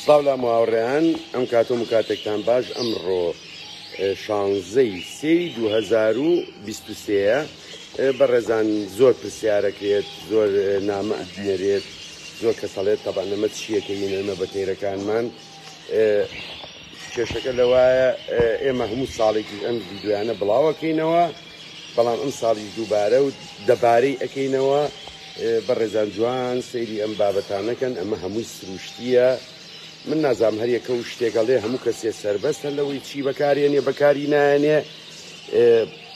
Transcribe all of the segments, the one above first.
سڵاو ماوەڕێیان ئەم کاتۆ و کاتێکتان باش ئەمڕۆ 16 سێری 2023 بەڕێزان زۆر پرسیارەکرێت زۆر نامە ئەدنێرێت زۆر کەسەڵێت تەبان ئەمە چیەکە ئێمە بەتێرەکانمان کێشەکە لەوایە ئێمە هەموو ساڵێکی ئەم ڤیددیویانە بڵاوەکەینەوە بەڵام ئەم ساڵی دووبارە و دەبارەی ئەەکەینەوە بەڕێزان جوان سەیری ئەم بابەتانەکەن ئەمە هەمووی سروشتیە من نازام هەر یەکە و شتێکەڵێ هەموو کەسێ سەربەستە لەوەی چی بەکارێنێ بەکاری نایەنێ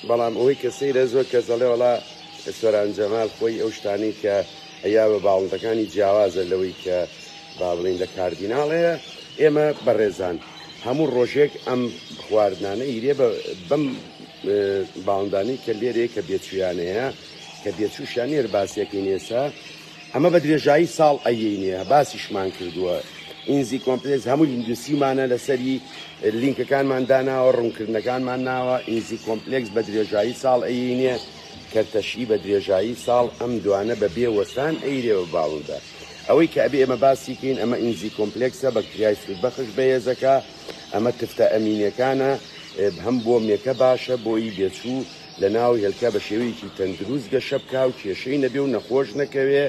بەڵام ئەوەی کە سەیرە زۆر کەسەڵێ وڵا سۆران جەمال خۆی ئەو شتانەی کە ئەیا بە باڵندەکانی جیاوازە لەوەی کە با بڵین لە کاردیناڵەیە ئێمە بەڕێزان هەموو ڕۆژێک ئەم خواردنانە ئیرێ بەم باڵندانەی کە لێرەیە کە بێچویانەیە کە بێچووشیانێر باسیەکەی نێسا ئەمە بە درێژایی ساڵ ئەیینێ باسیشمان کردووە ئینزی کۆمپلکس هەموو ئیندوسیمانە لەسەری لینکەکانمان داناوە ڕوونکردنەکانمان ناوە ئینزی کۆمپلکس بە درێژایی ساڵ ئەیینێ کەرتەشی بە درێژایی ساڵ ئەم دوانە بە بێوەستان ئەیرێەوە باڵندە ئەوەی کە ئەبێ ئێمە باسیکەین ئەمە ئینزی کۆمپلکسە بەکتریای سودبەخش بەهێزەکە ئەمە تفتە ئەمینەکانە هەم بۆ مێکە باشە بۆی بێچوو لە ناو هێلکە بە شێوەیەکی تەندروست گەشە بکا و کێشەی نەبێ و نەخۆش نەکەوێ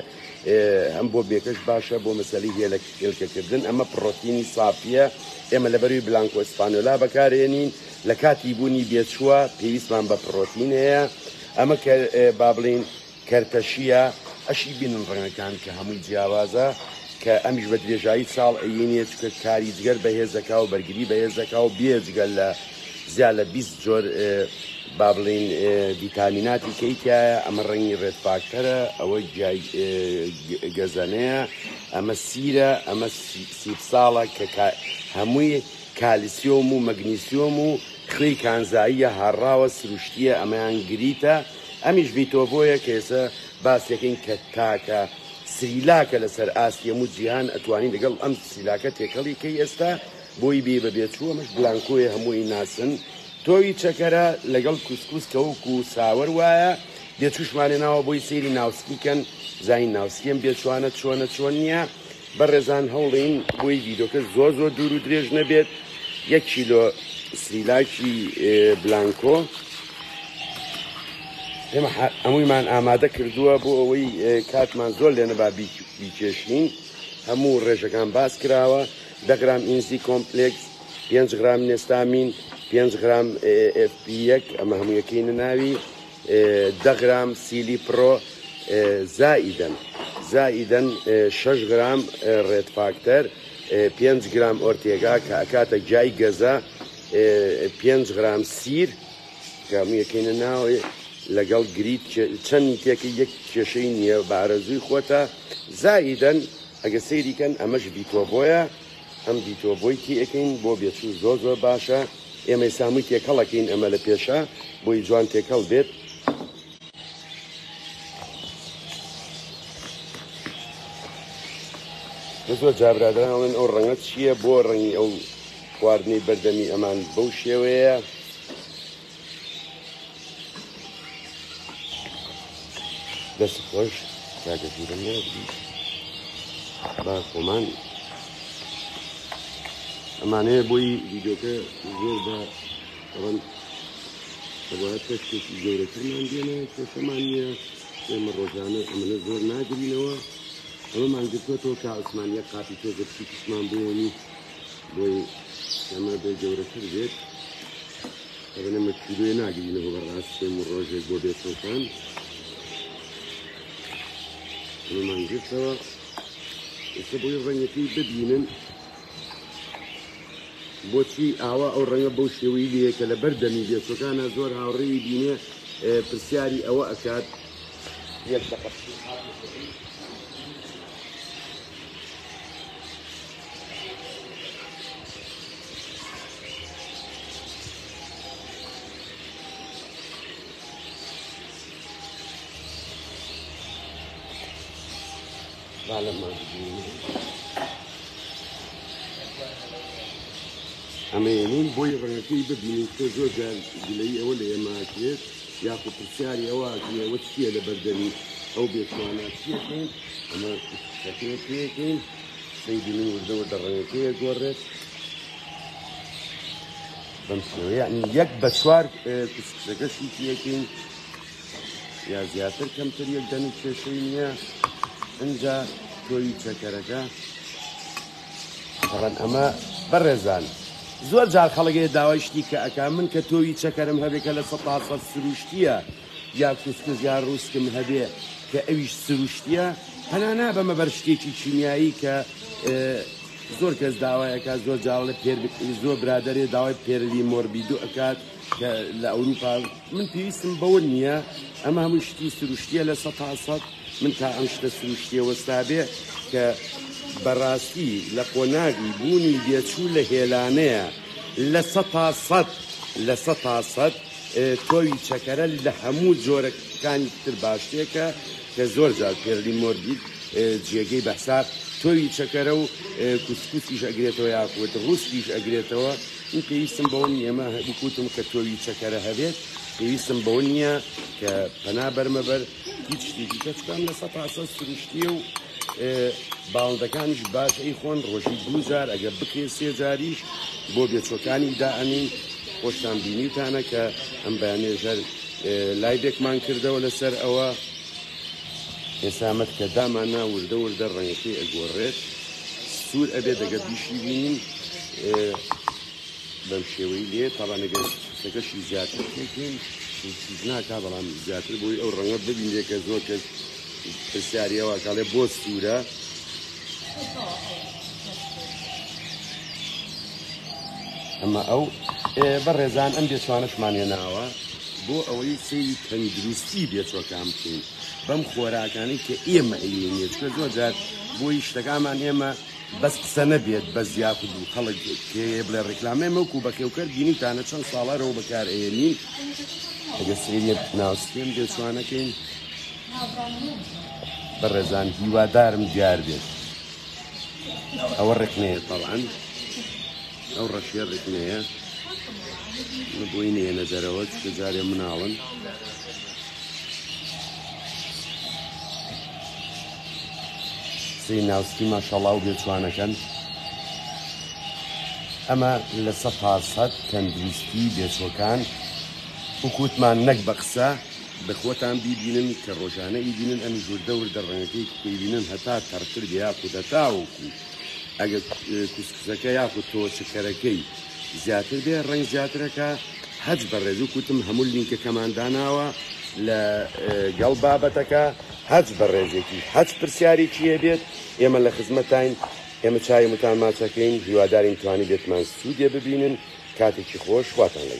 هەم بۆ بێکەش باشە بۆ مەسەلی هێلکەکردن ئەمە پڕۆتینی سافیە ئێمە لەبەروی بلانکۆ ئیسپانیۆلا بەکارێنین لە کاتی بوونی بێچووە پێویستمان بە پڕۆتین هەیە ئەمە با بڵین کەرتەشیە ئەشی بینن ڕەنگەکان کە هەمووی جیاوازە کە ئەمیش بە درێژایی ساڵ ئەیینێ چکە کاری جگەر بەهێزەکە و بەرگری بەهێزەکە و بێجگەل لە زیاد لە 20 جۆر با بڵین ڤیتامیناتی کەیتایە ئەمە ڕەنگی ڕێتپاکتەرە ئەوە گەزەنەیە ئەمە سیرە ئەمە سیبساڵە کە هەمووی کالیسیۆم و مەگنیسیۆم و خوێی کانزاییە هەڕاوە سروشتیە ئەمەیان گریتە ئەمیش ڤیتۆڤۆیە کە ئێستا باسیەکەین کە تاکە سریلاکە لەسەر ئاستی هەموو جیهان ئەتوانین لەگەڵ ئەم سریلاکە تێکەڵی کەی ئێستا بۆی بێ بەبێچوو ئەمەش بلانکۆیە هەمووی ناسن تۆوی چەکەرە لەگەڵ کوسکوس کەوەکو و ساوەر وایە بێچوشمانێ ناوە بۆی سەیری ناوسکیکەن زین ناوسکیم بێچوانە چۆنە چۆن نییە بەڕێزان هەوڵین بۆی ڤیدۆکە زۆر دوور و درێژ نەبێت 1 کیلۆ سریلاکی بلانکۆ ئێمە هەموویمان ئامادە کردووە بۆ ئەوەی کاتمان زۆر لێ نەبا بیکێشین هەموو ڕێژەکان باس کراوە 10 گرام ئینزی کۆمپلکس 5 گرام نێستامین 5 گرام FP1 ئەمە هەموویەکەینە ناوی 10 گرام سیلی پرۆ زائیدەن 6 گرام ڕێتفاکتەر 5 گرام ئۆرتێگا کە ئەکاتە جای گەزە 5 گرام سیر کە هەموویەکەینە ناوی لەگەڵ گریت چەندی تێکە یەک کێشەی نییە بارەزووی خۆتە زائیدەن ئەگە سەیریکەن ئەمەش ڤیتۆڤۆیە ئەم ڤیتۆڤۆی تێەکەین بۆ بێچوو زۆر باشە ئێمە سامووی تێکەڵەکەین ئەمە لە پێشە بۆی جوان تێکەڵ بێت زۆر جابرادران ئەو ڕەنگە چییە بۆ ڕەنگی ئەو خواردنەی بەردەمی ئەمان بەو شێوەیە دەست خۆش کاگەژورە نێبی با خۆمان ئەمانەیە بۆی ڤیدۆکە زۆر بە ئەوەن دەبات کەشتێکی گەورەترمان دێنە کێشەمان نییە ئێمە ڕۆژانە ئەمەنە زۆر ناگرینەوە ئەمەمان گرتوەوە کا عوسمانیە قاپی تۆزە پشتمان بۆنی بۆی ئەمە بێ گەورەتر بێت ئەمە کیلۆیە ناگرینەوە بەڕاست ڕۆژێک بۆ بێتۆکان ئەمەمان گرتەوە ئێستا بۆی ڕەنگەکەی ببینن بۆچی ئاوا ئەو ڕەنگە بەو شێوەی لێ کە لە بەردەمی بێچۆکانە زۆر هاوڕێی بینێ پرسیاری ئەوە ئەکات ئەمەێنین بۆی ڕەنگەکەی ببینین کە زۆر گلەی ئەوە لە ئێماکرێت یاخود پرسیاری ئەوە ئەوە چییە لە بەردەمی ئەو بێتوانە چیەکەین ئەمە پێکەین سيدي من وردە وردە ڕەنگەکەیە گۆڕێت بەم شێوەیە یعنی یەک بە چوار کوسکوسەکەشی پێکەین یا زیاتر کەمتر یەک دەنگ کێشەی نییە ئەنجا تۆی چەکەرەکە طبعاً ئەمە بەڕێزان زۆر جار خەڵکێ داوای شتی کە ئەکا من کە تۆوی چەکەرم هەبێ کە لە 100% سروشتیە یا کوسکوس یا ڕووسکم هەبێ کە ئەویش سروشتیە هەنا نابەمە بەر شتێکی چینیایی کە زۆر کەس داوایەکە زۆر جاڵە زۆر برادەرێ داوای پێرلی مۆربیدو ئەکات کە لە ئەوروپا من پێویستم بەوە نییە ئەمە هەموو شتی سروشتیە لە 100% من تا ئەم شتە سروشتیە وەستا بێ کە بەڕاستی لە قۆناغی بوونی بێچوو لە هێلانەیە لە 100% تۆوی چەکەرە لە هەموو جۆرەکانی تر باشتێکە کە زۆر جار پێرلی مۆربید جێگەی بەحساب تۆوی چەکەرە و کوسکوسیش ئەگرێتەوە یاخوت ڕووسکیش ئەگرێتەوە این پێویستم بەوە نیە ئەمە بکوتم کە تۆوی چەکەرە هەبێت پێویستم بەوە نییە کە پەنا بەرمەبەر هیچ شتێکی کەچکان لە 100% سروشتیە و باڵندەکانیش باش ئەی خۆن ڕۆژی 2000 ئەگەر بکرێت 3 جاریش بۆ بێچۆکانی دائەنین خۆشتان بینیتانە کە ئەم بەیانێژەر لایبێکمان کردەوە لەسەر ئەوە ئێسامەت کە دامانە وردە وردە ڕەنگەکەی ئەگۆڕێت سوور ئەبێ دەگە بیشی بینین بەم شێوەی لێ تاوان ئەگەر سەکەشی زیاتر پێکەین چیز ناکا بەڵام زیاتر بۆی ئەو ڕەنگە ببینێ کە زۆر کەس پرسیاریەوە کاڵێ بۆ سوورە ئەمە ئەو بەڕێزان ئەم بێچوانەشمانێ ناوە بۆ ئەوەی سەیری تەندروستی بێچۆکان بکەین بەم خۆراکانی کە ئێمە ئەیێنێت کە زۆر جار بۆی شتەکانمان ئێمە بەس قسە نەبێت بەس یاخود و خەڵک کێ بڵێ ڕێکلامێ مەوکو بەخێوکەر بینیتانە چەند ساڵارەوە بەکار ئێنین ئەگەر سێریە ناوسکێم بێچوانەکەین بەڕێزان هیوادارم دیار بێت ئەوە ڕێکنەیە تەڵعاً ئەو ڕەشیە ڕێکنەیە بۆی نێنە دەرەوە چکە جارێ مناڵن سەی ناوسکی ماشەڵڵا و بێچوانەکەن ئەمە لە 100% تەندروستی بێچۆکان وکوتمان نەک بە قسە بەخۆتان بیبینن کە ڕۆژانە ئیبینن ئەم ژوردە وردە ڕەنگەکەی کوێبینن هەتا تەڕتر بێ یاخود هەتاوەکو ئەگەر کوسکوسەکە یاخود تۆ چکەرەکەی زیاتر بێ ڕنگ زیاترەکە هەج بەڕێز و کوتم هەموو لینکەکەمان داناوە لە گەڵ بابەتەکە هەج بەڕێزێکی هەج پرسیارێکی هەبێت ئێمە لە خزمەتین ئێمە چای متان ماچەکەین هیوادارین توانی بێتمان سوودێ ببینن کاتێکی خۆش واتان لەگەڵ